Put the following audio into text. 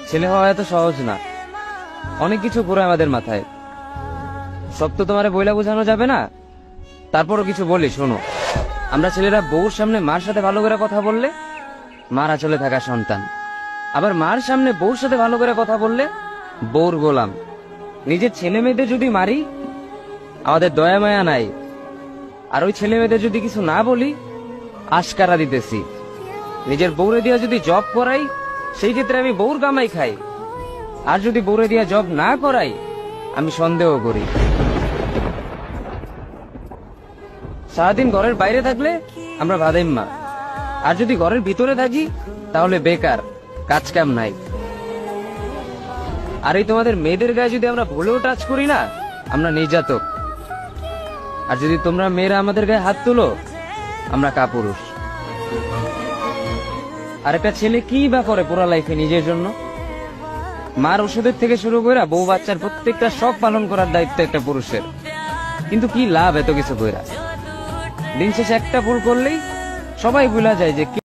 ছেলে হওয়া এত সহজ না, অনেক কিছু ঘুরে আমাদের মাথায়। সব তো তোমারে বইলা বোঝানো যাবে না, তারপরও কিছু বলি শোনো। আমরা ছেলেরা বউর সামনে মার সাথে ভালো করে কথা বললে মার আঁচলে থাকা সন্তান, আবার মার সামনে বউর সাথে ভালো করে কথা বললে বউর গোলাম। নিজের ছেলে মেয়েদের যদি মারি আমাদের দয়া মায়া নাই, আর ওই ছেলে মেয়েদের যদি কিছু না বলি আশকারা দিতেছি। নিজের বউরে দিয়া যদি জব করাই সেই ক্ষেত্রে আমি বউর কামাই খাই, আর যদি বউরে দিয়া জব না করাই আমি সন্দেহ করি। সারাদিন ঘরের বাইরে থাকলে আমরা ভাদেম্মা, আর যদি ঘরের ভিতরে থাকি তাহলে বেকার, কাজ কাম নাই। আর এই তোমাদের মেয়েদের গায়ে যদি আমরা ভুলেও টাচ করি না আমরা নির্যাতক, আর যদি তোমরা মেয়েরা আমাদের গায়ে হাত তুলো আমরা কাপুরুষ। আর একটা ছেলে কি বা করে পুরো লাইফে নিজের জন্য? মার ওষুধের থেকে শুরু করে বউ বাচ্চার প্রত্যেকটা শখ পালন করার দায়িত্ব একটা পুরুষের। কিন্তু কি লাভ এত কিছু কইরা? দিন শেষে একটা ভুল করলেই সবাই ভুলা যায় যে